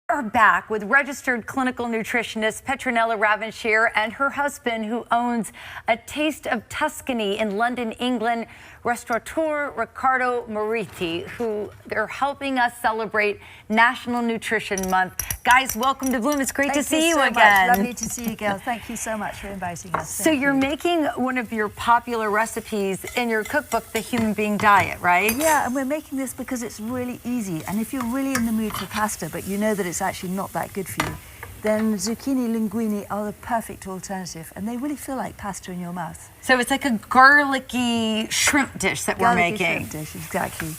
Are back with registered clinical nutritionist Petronella Ravenshear and her husband, who owns A Taste of Tuscany in London, England, restaurateur Riccardo Mariti, who are helping us celebrate National Nutrition Month. Guys, welcome to Bloom. It's great to see you again. Lovely to see you, Gail. Thank you so much for inviting us. So you're making one of your popular recipes in your cookbook, The Human Being Diet, right? Yeah, and we're making this because it's really easy. And if you're really in the mood for pasta, but you know that it's actually not that good for you, then zucchini linguine are the perfect alternative, and they really feel like pasta in your mouth. So it's like a garlicky shrimp dish that we're making. Shrimp dish, exactly.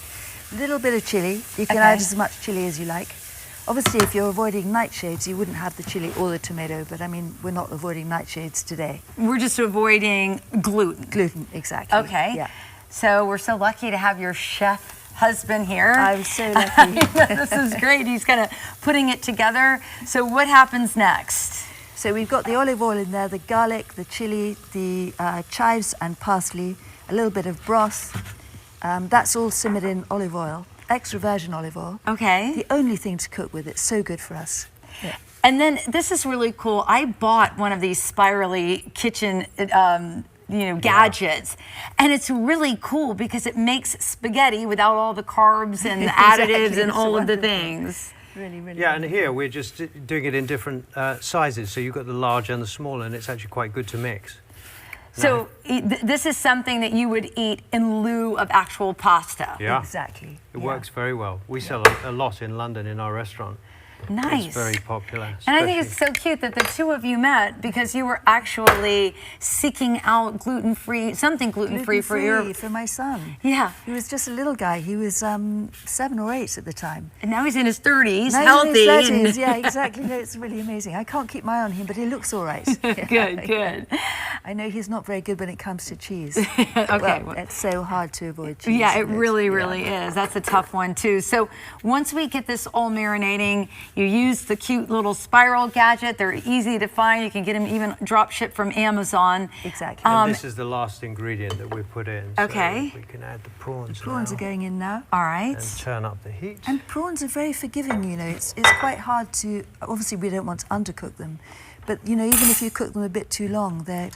A little bit of chili. You can add as much chili as you like. Obviously, if you're avoiding nightshades, you wouldn't have the chili or the tomato, but I mean, we're not avoiding nightshades today. We're just avoiding gluten. Gluten, exactly. Okay. Yeah. So we're so lucky to have your chef husband here. I'm so lucky. This is great. He's kind of putting it together. So what happens next? So we've got the olive oil in there, the garlic, the chili, the chives and parsley, a little bit of broth. That's all simmered in olive oil, extra virgin olive oil. Okay. The only thing to cook with. It's so good for us. Yeah. And then this is really cool. I bought one of these spirally kitchen gadgets, and it's really cool because it makes spaghetti without all the carbs and the additives and all of the things. Really, really. Yeah, and here we're just doing it in different sizes. So you've got the large and the small, and it's actually quite good to mix. So this is something that you would eat in lieu of actual pasta. Yeah, exactly. It works very well. We sell a lot in London in our restaurant. Nice. It's very popular. And I think it's so cute that the two of you met because you were actually seeking out gluten-free, something gluten-free for my son. Yeah. He was just a little guy. He was 7 or 8 at the time. And now he's in his 30s, now healthy. He's in his 30s. Yeah, exactly. No, it's really amazing. I can't keep my eye on him, but he looks all right. Good. I know he's not very good when it comes to cheese. Okay. Well, it's so hard to avoid cheese. Yeah, it really is. That's a tough one too. So once we get this all marinating, you use the cute little spiral gadget. They're easy to find. You can get them even drop shipped from Amazon. Exactly. And this is the last ingredient that we put in. Okay. So we can add the prawns. The prawns are going in now. All right. And turn up the heat. And prawns are very forgiving, you know. It's quite hard to, obviously we don't want to undercook them, but you know, even if you cook them a bit too long, they're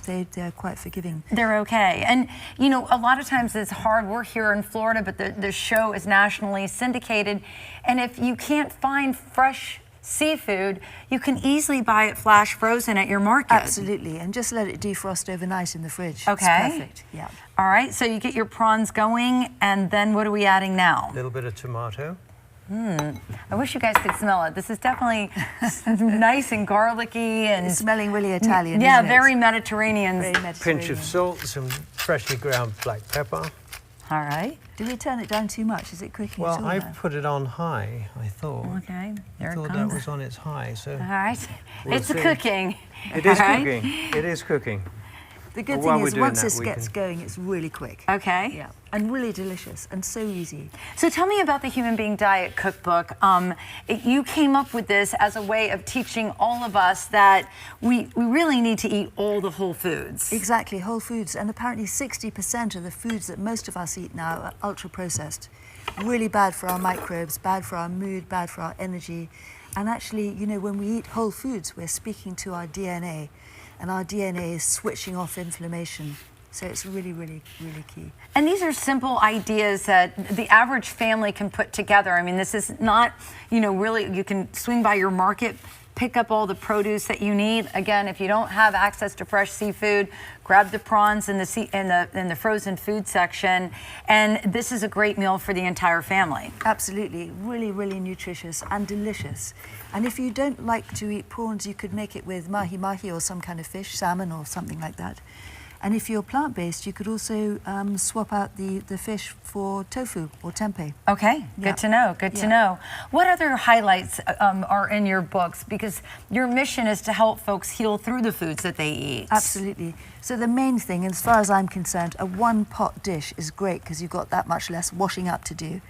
quite forgiving. They're okay. And you know, a lot of times it's hard. We're here in Florida, but the show is nationally syndicated. And if you can't find fresh seafood, you can easily buy it flash frozen at your market. Absolutely, and just let it defrost overnight in the fridge. Okay. It's perfect. Yeah. All right, so you get your prawns going, and then what are we adding now? A little bit of tomato. I wish you guys could smell it. This is definitely nice and garlicky and it's smelling really Italian. Yeah, isn't it? very Mediterranean. Very Mediterranean. Pinch of salt, some freshly ground black pepper. All right. Did we turn it down too much? Is it cooking Well, at all I've now? put it on high, I thought. Okay, there I it thought comes. that was on its high, so... All right. We'll It's see. cooking. It is All right? cooking. It is cooking. The good Well, while thing we're is doing once that, this we gets can- going, it's really quick. Okay. Yeah, and really delicious and so easy. So tell me about the Human Being Diet Cookbook. You came up with this as a way of teaching all of us that we really need to eat all the whole foods. Exactly, whole foods. And apparently 60% of the foods that most of us eat now are ultra-processed. Really bad for our microbes, bad for our mood, bad for our energy. And actually, you know, when we eat whole foods, we're speaking to our DNA. And our DNA is switching off inflammation. So it's really, really, really key. And these are simple ideas that the average family can put together. I mean, this is not, you know, really, you can swing by your market, pick up all the produce that you need. Again, if you don't have access to fresh seafood, grab the prawns in the frozen food section. And this is a great meal for the entire family. Absolutely, really, really nutritious and delicious. And if you don't like to eat prawns, you could make it with mahi-mahi or some kind of fish, salmon or something like that. And if you're plant-based, you could also swap out the fish for tofu or tempeh. Okay, good to know, good to know. What other highlights are in your books? Because your mission is to help folks heal through the foods that they eat. Absolutely. So the main thing, as far as I'm concerned, a one-pot dish is great because you've got that much less washing up to do.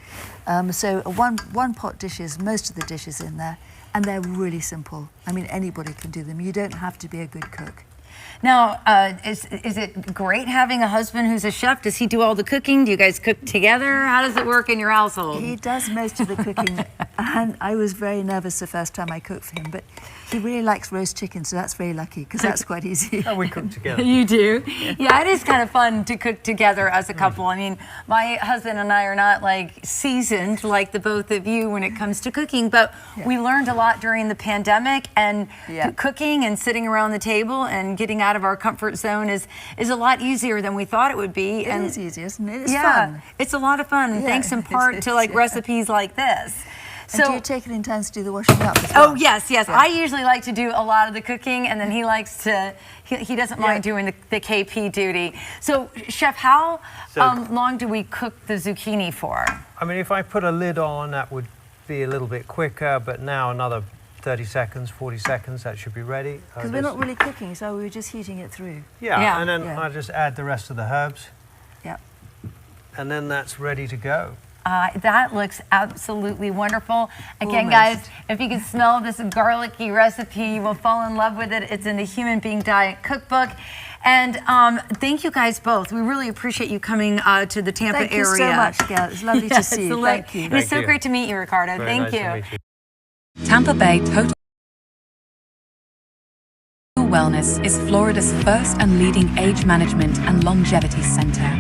So a one-pot dish is most of the dishes in there, and they're really simple. I mean, anybody can do them. You don't have to be a good cook. Now, is it great having a husband who's a chef? Does he do all the cooking? Do you guys cook together? How does it work in your household? He does most of the cooking. And I was very nervous the first time I cooked for him, but he really likes roast chicken, so that's very lucky because that's quite easy. Oh, we cook together. You do? Yeah, it is kind of fun to cook together as a couple. I mean, my husband and I are not like seasoned like the both of you when it comes to cooking, but we learned a lot during the pandemic, and cooking and sitting around the table and getting out of our comfort zone is a lot easier than we thought it would be. It is easy, isn't it? It's fun. It's a lot of fun, and thanks in part to like recipes like this. So, do you take it in turns to do the washing up as well? Oh, yes. Yeah. I usually like to do a lot of the cooking, and then he likes to, he doesn't mind doing the KP duty. So, Chef, how long do we cook the zucchini for? I mean, if I put a lid on, that would be a little bit quicker, but now another 30 seconds, 40 seconds, that should be ready. Because we're not really cooking, so we were just heating it through. Yeah, and then I just add the rest of the herbs. Yeah. And then that's ready to go. That looks absolutely wonderful. Again, guys, if you can smell this garlicky recipe, you will fall in love with it. It's in the Human Being Diet Cookbook. And thank you guys both. We really appreciate you coming to the Tampa area. Thank you so much, Gail. It's lovely to see you. Thank you. It was so great to meet you, Riccardo. Very Thank nice to meet you. Tampa Bay Total Wellness is Florida's first and leading age management and longevity center.